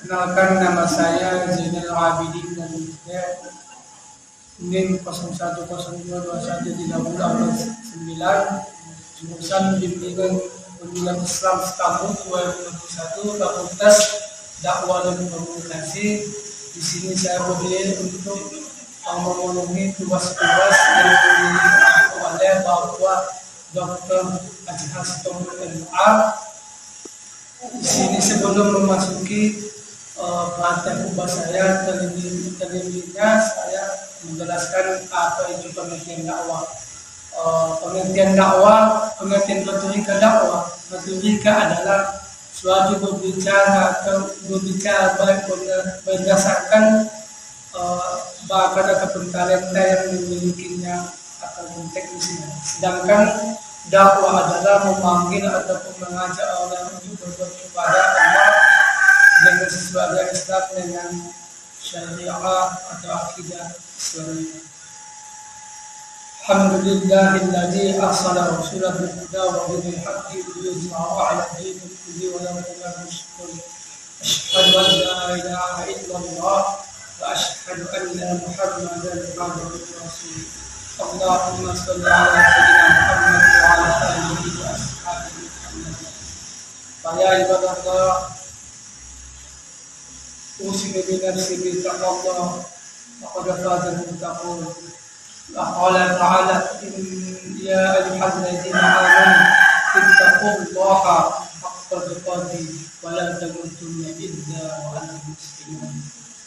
Kenalkan, nama saya Zainal Abidin dan NIM 0102213009, jurusan Bimbingan Pendidikan Islam tahun 2021, Fakultas Dakwah dan Komunikasi. Di sini saya berdiri untuk memenuhi tugas-tugas yang dimiliki oleh Bapak Dr. Haji Hastom MA. Di sini sebelum memasuki pelatihan ubah saya, terlebihnya saya menjelaskan apa itu pengertian dakwah. Pengertian dakwah, pengertian metodika dakwah. Metodika adalah suatu berbicara atau berbicara baik berdasarkan bakat ataupun talenta yang dimilikinya ataupun teknisnya. Sedangkan dakwah adalah memanggil ataupun mengajak orang untuk berbuat kepada Allah dengan sesuai Islam, dengan syariah atau akidah Islamiyah. Alhamdulillahilladzi arsala rasulahu bil huda wa dinil haqqi liyudhhirahu 'ala ad-dini kullihi wa law kariha al-mushrikun. Asyhadu an la ilaha illallah wa asyhadu anna Muhammadan 'abduhu wa rasuluh. Allahumma shalli 'ala sayyidina Muhammad wa 'ala alihi wa ashabihi Muhammad. Ya ibadallah, أوصيكم بنفسي بتقوى الله وقد فاز المتقون. وقال تعالى: يا أيها الذين آمنوا اتقوا الله حق تقاته ولا تموتن إلا وأنتم مسلمون.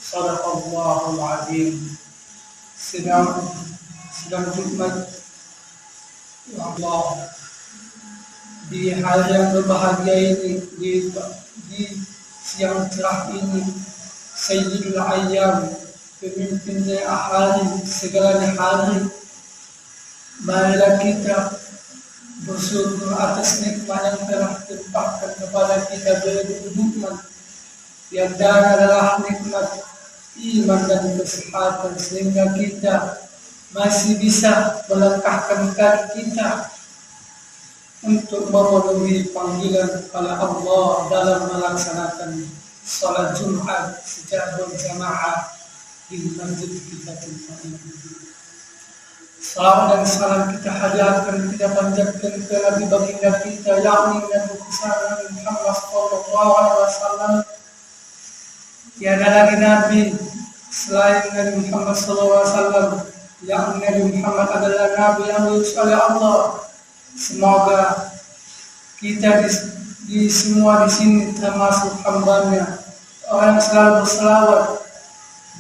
صدق الله العظيم. Sedang Jumat ya Allah, di hari yang berbahagia ini, di siang cerah ini, Sayyidul Ayyam, pemimpinnya hari, segalanya hari. Marilah kita bersyukur atas nikmat yang telah dilimpahkan kepada kita dari nikmat. Di antara adalah nikmat iman dan kesehatan, sehingga kita masih bisa melangkahkan kaki kita untuk memenuhi panggilan oleh Allah dalam melaksanakan salat Jumat secara berjamaah di masjid kita tempat ini. Salam dan salam kita hadiahkan, kita panjatkan ke Nabi baginda kita, yakni Nabi besar Muhammad sallallahu alaihi wasallam. Tiada lagi nabi selain Nabi Muhammad sallallahu alaihi wasallam, yakni Nabi Muhammad adalah nabi yang diutus oleh Allah. Semoga kita di semua di sini termasuk hambanya, orang yang selalu berselawat,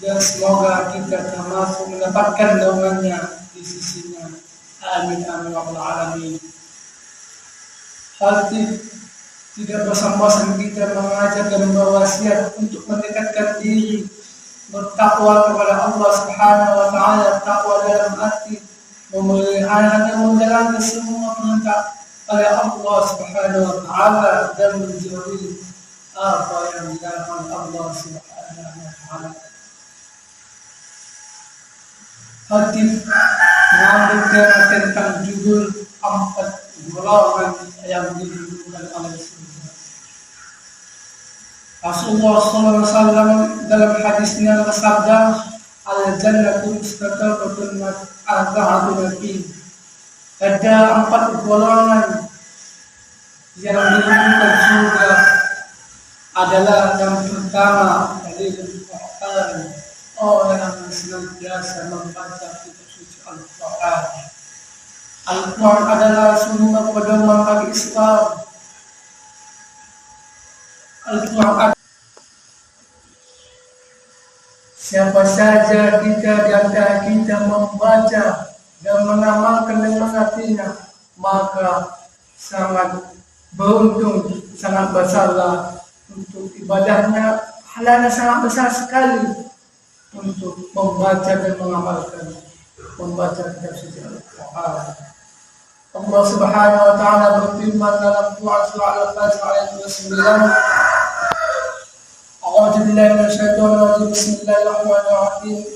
dan semoga kita termasuk mendapatkan naungannya di sisinya. Amin amin wa alamin. Hati tidak bosan-bosan kita mengajak dan berwasiat untuk mendekatkan diri bertakwa kepada Allah Subhanahu wa taala. Takwa dalam arti memelihara dan menjalankan semua perintah oleh Allah Subhanahu wa taala dan menjauhi apa yang dilarang Allah Subhanahu wa taala. Hati mengambil tema tentang judul 4 golongan yang dihidupkan oleh surga. Rasulullah SAW dalam hadisnya bersabda, al-jannatu mustaqarratun arba'atun fi. Ada 4 golongan yang dihidupkan surga. Adalah yang pertama dari Al-Quran, orang yang senantiasa membaca kitab suci Al-Quran. Al-Quran adalah sumber pedoman bagi Islam. Al-Quran, siapa saja kita di antara kita membaca dan mengamalkan dan mengertinya, maka sangat beruntung, sangat besarlah untuk ibadahnya. Halanya sangat besar sekali untuk membaca dan mengamalkan, membaca kitab suci Al-Quran. Allah Subhanahu wa taala berfirman dalam Quran surah Al-Fatiha ayat 29, A'udzu billahi minasyaitonir rajim. Bismillahirrahmanirrahim.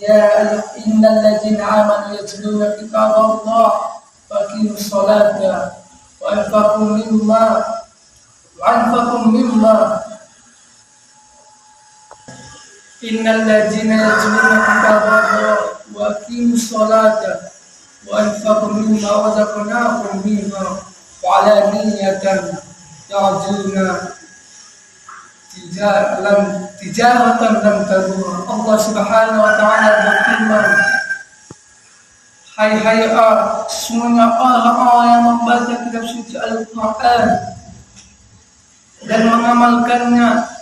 Ya innal ladzina amanu yatluna kitaballah wa aqimus salata wa anfaqu mimma Innal ladzina yatluna kitaballah wa aqimus salata wa anfaqu mimma razaqnahum wa 'alaniyatan yarjuna tijaratan lam tabur. Allah Subhanahu wa taala berfirman, hai semuanya orang-orang yang membaca kitab suci Al-Quran dan mengamalkannya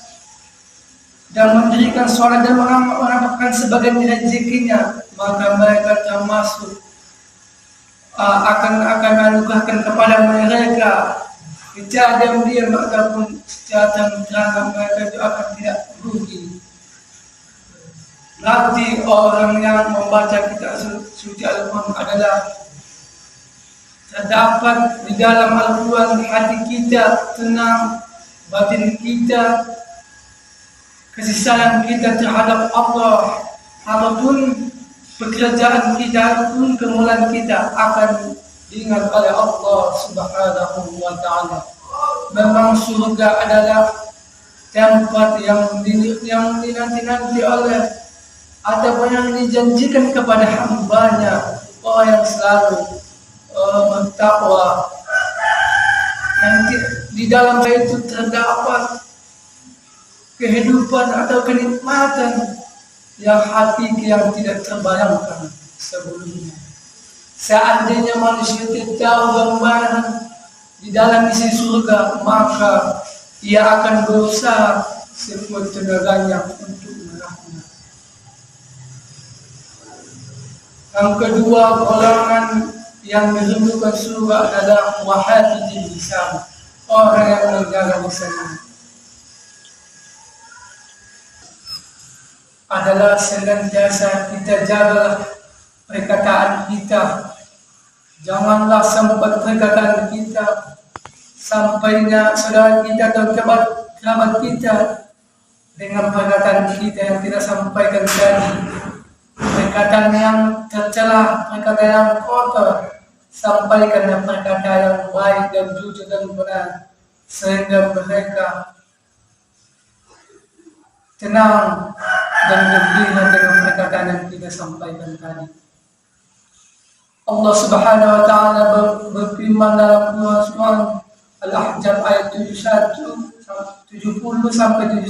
dan mendirikan sholat dan mengamalkan sebagian rezekinya, maka mereka termasuk akan anugerahkan kepada mereka secara diam-diam ataupun secara terang-terangan, mereka itu akan tidak rugi. Berarti orang yang membaca kitab suci Al-Quran adalah terdapat di dalam Al-Quran hati kita tenang, batin kita, kasih sayang kita terhadap Allah, apapun pekerjaan kita, apapun kemuliaan kita akan diingat oleh Allah Subhanahu wa taala. Memang surga adalah tempat yang dinanti-nanti oleh ataupun yang dijanjikan kepada hambanya, orang yang selalu bertakwa. Yang di dalam itu terdapat kehidupan atau kenikmatan yang hakiki yang tidak terbayangkan sebelumnya. Seandainya manusia tidak tahu gambaran di dalam isi surga, maka ia akan berusaha sekuat tenaganya untuk meraihnya. Yang kedua, golongan yang merindukan surga adalah wahafidil lisan, orang yang menjaga lisannya. Adalah senantiasa kita jagalah perkataan kita. Janganlah sampai perkataan kita sampainya saudara kita atau kerabat kita dengan perkataan kita yang kita sampaikan tadi, perkataan yang tercela, perkataan yang kotor, sampaikan perkataan yang baik dan jujur dan benar, sehingga mereka tenang dan gembira dengan perkataan yang kita sampaikan tadi. Allah Subhanahu wa taala berfirman dalam Quran Al-Ahzab ayat 70 sampai 71.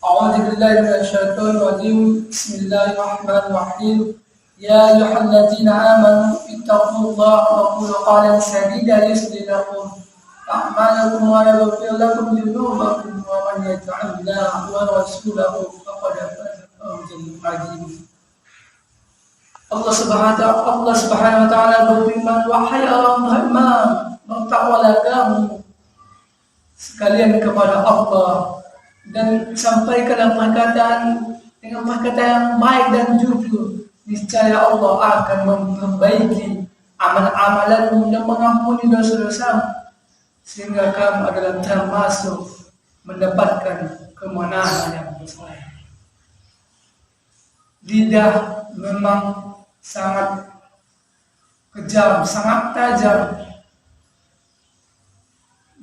A'udzubillahi minasyaitonir rajim. Bismillahirrahmanirrahim. Ya ayyuhalladzina amanu ittaqullaha wa qulu qawlan sadida yuslih lakum a'malakum wa yaghfir lakum dhunubakum wa man yuti'illaha wa rasulahu faqad faza fawzan 'azima. Allah Subhanahu wa taala berfirman, wahai orang beriman, bertakwalah kamu sekalian kepada Allah dan sampaikanlah perkataan dengan perkataan yang baik dan jujur. Niscaya Allah akan memperbaiki amal-amalanmu dan mengampuni dosa-dosamu, sehingga kamu adalah termasuk mendapatkan kemenangan yang besar. Lidah memang sangat kejam, sangat tajam.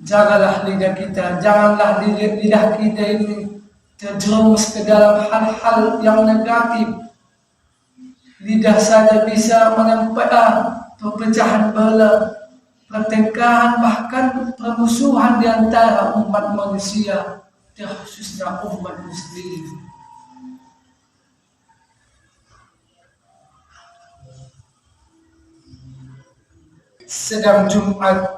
Jagalah lidah kita, janganlah lidah kita ini terjerumus ke dalam hal-hal yang negatif. Lidah saja bisa menyampaikan perpecahan belah, pertengkaran, bahkan permusuhan di antara umat manusia, terkhususnya umat muslim. Sedang Jumat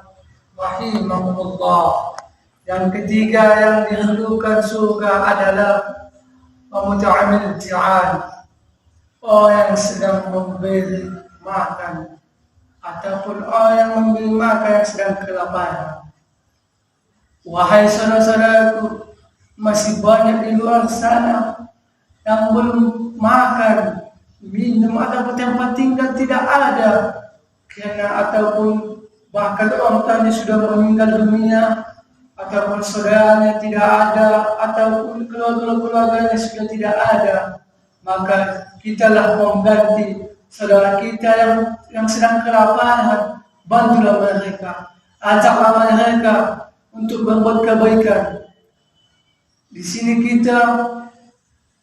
rahimahullah. Yang ketiga yang dirindukan surga adalah muta'amil ji'an, orang yang sedang memberi makan ataupun orang yang memberi makan yang sedang kelaparan. Wahai saudara-saudaraku, masih banyak di luar sana yang belum makan, minum ataupun tempat tinggal tidak ada, karena ataupun bahkan orang tuanya sudah meninggal dunia, ataupun saudaranya tidak ada, ataupun keluarganya sudah tidak ada. Maka kitalah mengganti saudara kita yang sedang kelaparan. Bantulah mereka, ajaklah mereka untuk berbuat kebaikan. Di sini kita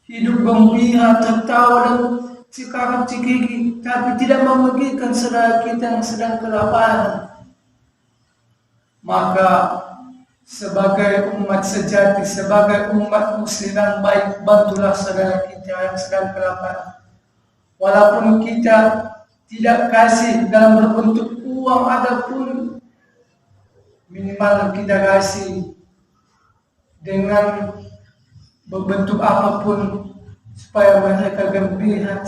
hidup gembira, tertawa dan cekak cikiki, tapi tidak memegikan saudara kita yang sedang kelaparan. Maka sebagai umat sejati, sebagai umat muslim yang baik, bantulah saudara kita yang sedang kelaparan. Walaupun kita tidak kasih dalam berbentuk uang adapun, minimal kita kasih dengan berbentuk apapun supaya mereka gembira,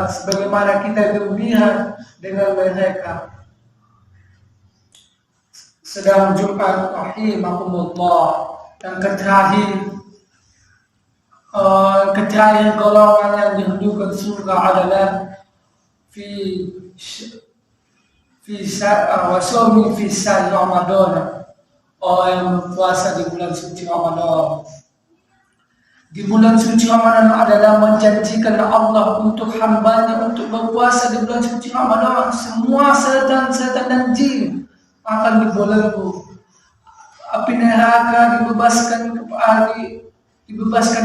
sebagaimana kita gembira dengan mereka. Sedang Jumat rahimahumullah, dan terakhir golongan yang dihidukan surga adalah wasawmi fi syahr Ramadan, orang yang berpuasa di bulan suci Ramadan. Di bulan suci Ramadan adalah menjanjikan Allah untuk hambanya untuk berpuasa di bulan suci Ramadan. Semua setan-setan dan jin akan dibelenggu. Api neraka dibebaskan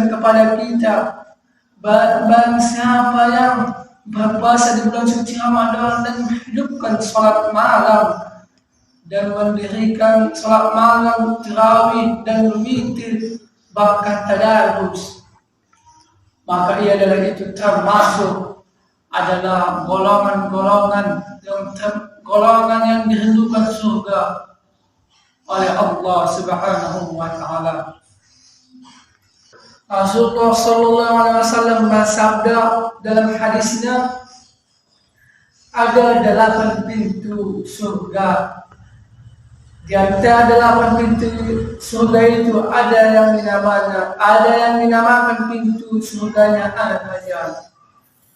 kepada kita. Barang siapa yang berpuasa di bulan suci Ramadan dan menghidupkan sholat malam dan mendirikan sholat malam, tarawih dan witir bahkan tadarus, maka ia adalah itu termasuk adalah golongan yang dirindukan surga oleh Allah Subhanahu wa taala. Rasulullah sallallahu alaihi wasallam bersabda dalam hadisnya, ada 8 pintu surga. Di antara 8 pintu surga itu ada yang dinamakan pintu surganya Al-Rayyan.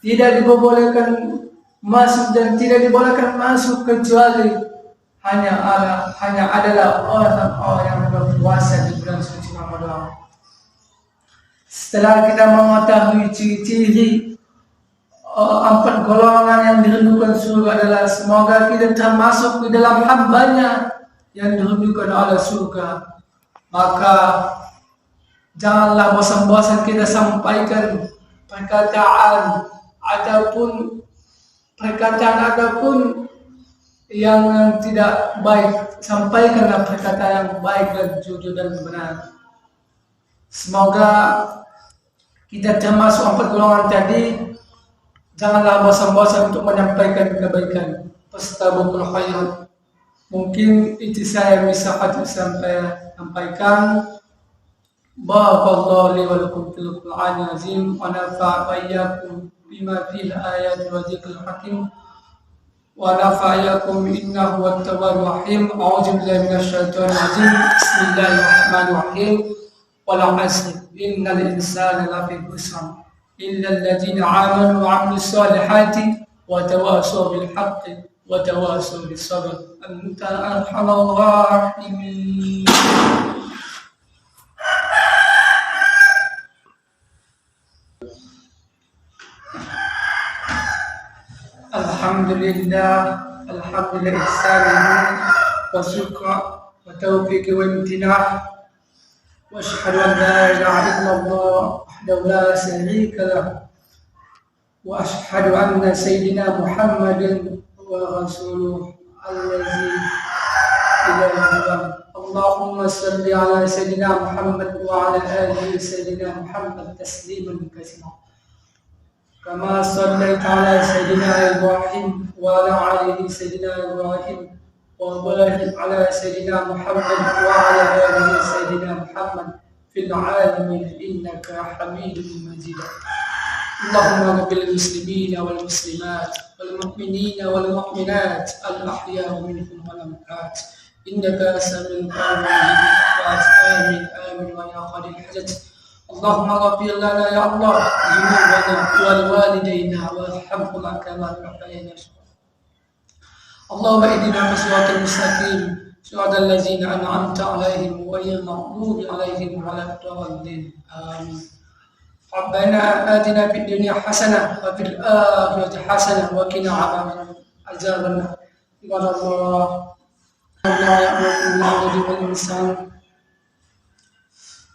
Tidak dibolehkan masuk dan tidak dibolehkan masuk kecuali hanya adalah orang-orang yang berpuasa di bulan suci Ramadan. Setelah kita mengetahui ciri-ciri 4 golongan yang dirindukan surga adalah semoga kita termasuk di dalam hambanya yang dirindukan oleh surga, maka janganlah bosan-bosan kita sampaikan perkataan ataupun yang tidak baik. Sampaikanlah perkataan yang baik dan jujur dan benar. Semoga kita termasuk 4 golongan tadi. Janganlah bosan-bosan untuk menyampaikan kebaikan. Fastabaqul khairat. Mungkin itu saya bisa sampaikan. Barakallahu li wa lakum fil Qur'anil azim wa nafa'a wa iyyakum bima fil ayati wa dzikril hakim wa nafa'akum innahu wat-tawwabur rahim. A'udzu billahi minasy syaithanir rajim. Bismillahirrahmanirrahim. Wal 'asri innal insana lafi khusr illa alladziina aamanu wa 'amilus solihati wa tawassaw bil haqqi wa tawassaw bis sabr. Anta arhamur rahimin. Alhamdulillah ihsanihi wa syukra wa taufiqi wa imtinah. Wa asyhadu an la ilaha illallah wahdahu la syarika lah. Wa asyhadu anna sayyidina Muhammadan wa rasuluh allazi ilaha. Allahumma salli ala sayyidina Muhammad wa ala alihi sayyidina Muhammad tasliman katsiran. Kama sallaita ala sayyidina Ibrahim wa ala alihi sayyidina Ibrahim wa barik ala sayyidina Muhammad wa ala alihi sayyidina Muhammad fil alamin innaka Hamidum Majid. Allahumma ighfir lil muslimina wal muslimat wal mu'minina wal mu'minat al ahya'i minhum wal amwat innaka samiul qarib. Amin amin wa ya qadil hajat. اللهم اغفر لنا يا الله ذنوبنا ولوالدينا وارحمهما كما ربيانا صغيرا. اللهم اهدنا صراط المستقيم صراط الذين انعمت عليهم غير المغضوب عليهم ولا الضالين. امين. ربنا آتنا في الدنيا حسنه وفي الاخره حسنه وقنا عذاب النار. عباد الله لا يأمركم بالعدل والإحسان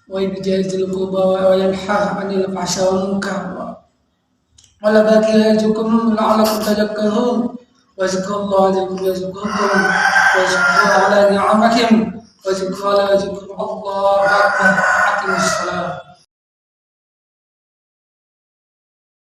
ويجازي القربى وينحى عن الفحشاء والمنكر ولباقي يعظكم لعلكم تذكرون واذكروا الله ذكركم يذكركم واشكروا على نعمكم واذكروا الله أكبر. أقيموا الصلاة.